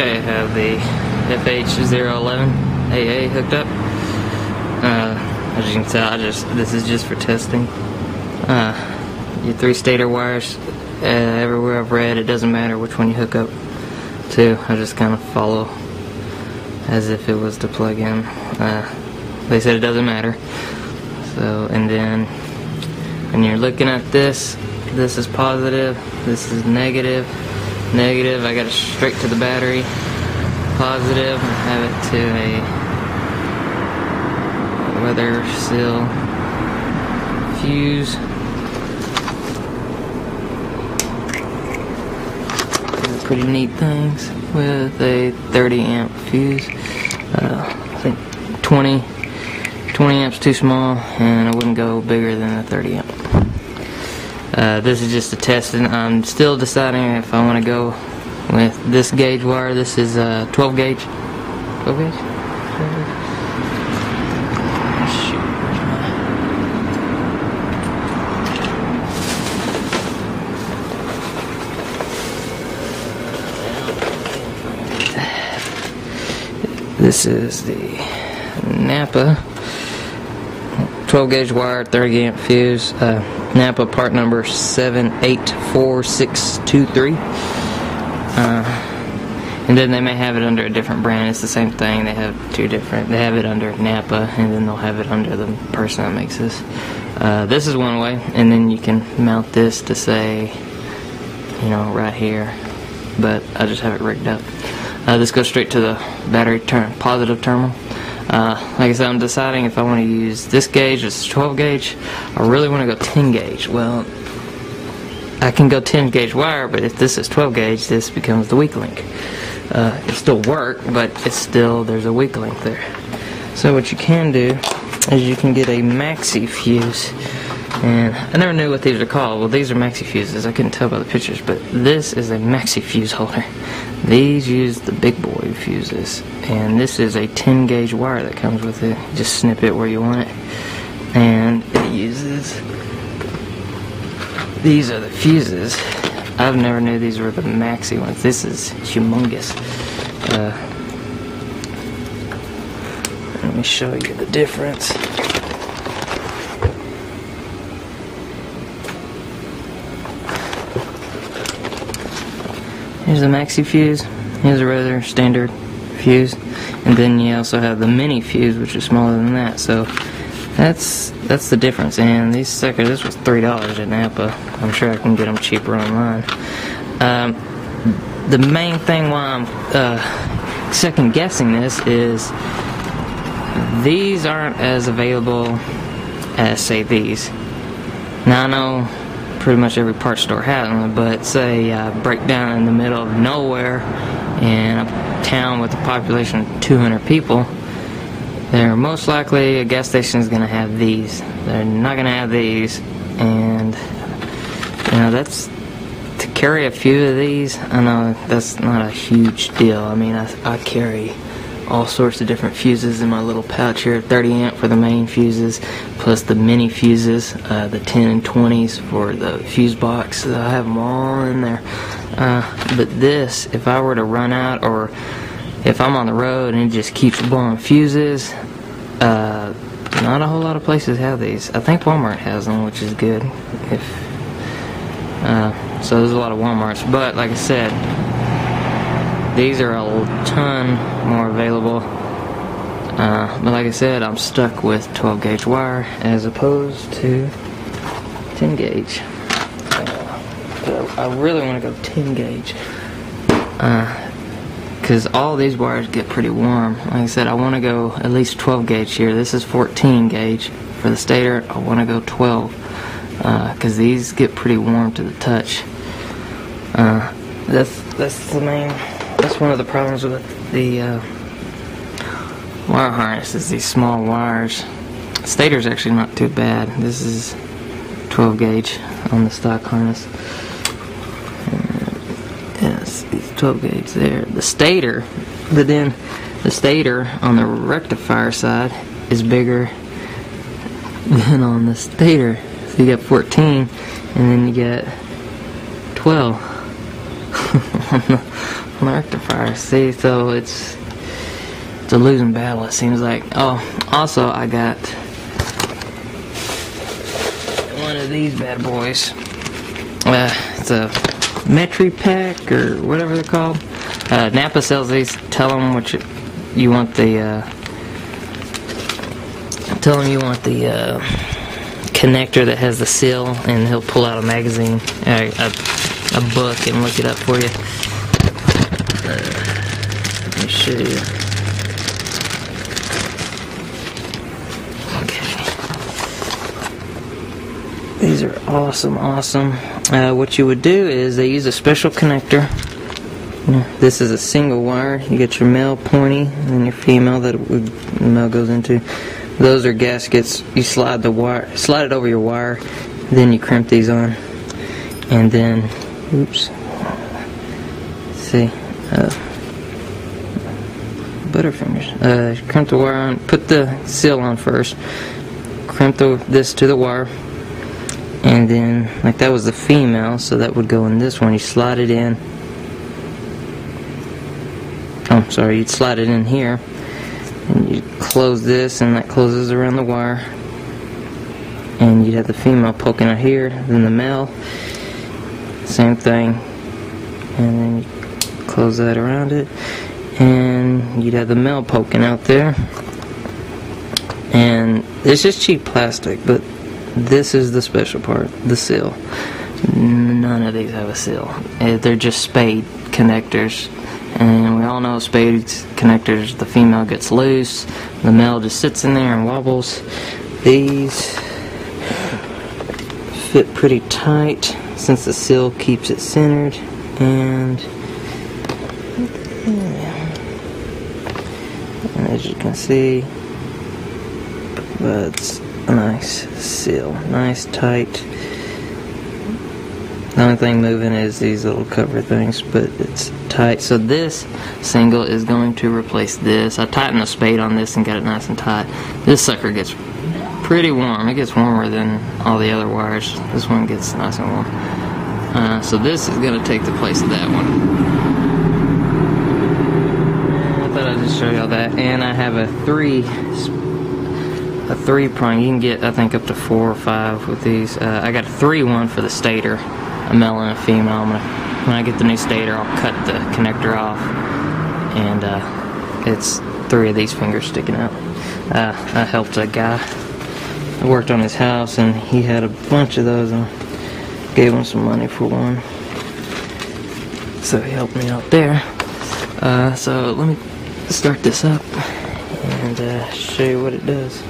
Okay, I have the FH011 AA hooked up. As you can tell, this is just for testing. Your 3 stator wires, everywhere I've read, it doesn't matter which one you hook up to. I just kind of follow as if it was to plug in. They said it doesn't matter. So, and then when you're looking at this is positive, this is negative. Negative, I got it straight to the battery. Positive, I have it to a weather seal fuse. Pretty neat things with a 30 amp fuse. I think 20 amps too small, and I wouldn't go bigger than a 30 amp. This is just a test, and I'm still deciding if I want to go with this gauge wire. This is 12 gauge. 12 gauge? Shoot, where's my... This is the Napa 12 gauge wire, 30 amp fuse. Napa part number 784623. And then they may have it under a different brand. It's the same thing. They have two different. They have it under Napa, and then they'll have it under the person that makes this. This is one way, and then you can mount this to say, you know, right here. But I just have it rigged up. This goes straight to the battery positive terminal. Like I said, I'm deciding if I want to use this gauge, this 12 gauge. I really want to go 10 gauge. Well, I can go 10 gauge wire, but if this is 12 gauge, this becomes the weak link. It still work, but it's still, there's a weak link there. So what you can do is you can get a maxi fuse. And I never knew what these are called. Well, these are maxi fuses. I couldn't tell by the pictures, but this is a maxi fuse holder. These use the big boy fuses, and this is a 10 gauge wire that comes with it. You just snip it where you want it, and it uses, these are the fuses. I've never knew these were the maxi ones. This is humongous. Let me show you the difference. Here's the maxi fuse, here's a regular standard fuse, and then you also have the mini fuse, which is smaller than that. So that's the difference. And these suckers, this was $3 at Napa. I'm sure I can get them cheaper online. The main thing why I'm second guessing this is these aren't as available as, say, these. Now I know pretty much every parts store has them, but say break down in the middle of nowhere in a town with a population of 200 people, they're most likely a gas station is going to have these. They're not going to have these, and you know, that's, to carry a few of these, I know that's not a huge deal. I mean, I carry all sorts of different fuses in my little pouch here. 30 amp for the main fuses, plus the mini fuses, the 10 and 20s for the fuse box. I have them all in there. But this, if I were to run out, or if I'm on the road and it just keeps blowing fuses, not a whole lot of places have these. I think Walmart has them, which is good. So there's a lot of Walmarts, but like I said, these are a ton more available. But like I said, I'm stuck with 12 gauge wire as opposed to 10 gauge. I really want to go 10 gauge. Because all these wires get pretty warm. Like I said, I want to go at least 12 gauge here. This is 14 gauge. For the stator, I want to go 12. Because these get pretty warm to the touch. That's one of the problems with the wire harness, is these small wires. Stator's actually not too bad. This is 12 gauge on the stock harness. Yes, these 12 gauge there. The stator, but then the stator on the rectifier side is bigger than on the stator. So you got 14, and then you get 12 my rectifier. See, so it's a losing battle, it seems like. Oh, also I got one of these bad boys. It's a Metri pack or whatever they're called. Napa sells these. Tell them what you want the. Tell him you want the connector that has the seal, and he'll pull out a magazine, a book, and look it up for you. Let me show you. Okay. These are awesome. What you would do is they use a special connector. This is a single wire. You get your male pointy, and then your female that the male goes into. Those are gaskets. You slide the wire, slide it over your wire, then you crimp these on, and then, oops, see, butterfingers. Crimp the wire on. Put the seal on first. Crimp this to the wire, and then, like that was the female, so that would go in this one. You slide it in. Oh, sorry. You'd slide it in here. And you close this, and that closes around the wire, and you'd have the female poking out here, then the male, same thing, and then you close that around it, and you'd have the male poking out there. And it's just cheap plastic, but this is the special part, the seal. None of these have a seal. They're just spade connectors. And we all know spade connectors, the female gets loose, the male just sits in there and wobbles. These fit pretty tight since the seal keeps it centered, and as you can see, that's a nice seal, nice tight. The only thing moving is these little cover things, but it's tight. So this single is going to replace this. I tightened the spade on this and got it nice and tight. This sucker gets pretty warm. It gets warmer than all the other wires. This one gets nice and warm. So this is going to take the place of that one. I thought I'd just show y'all that. And I have a three prong. You can get, I think, up to 4 or 5 with these. I got a 3-1 for the stator. A male and a female. When I get the new stator, I'll cut the connector off, and it's 3 of these fingers sticking out. I helped a guy. I worked on his house, and he had a bunch of those, and I gave him some money for one. So he helped me out there. So let me start this up and show you what it does.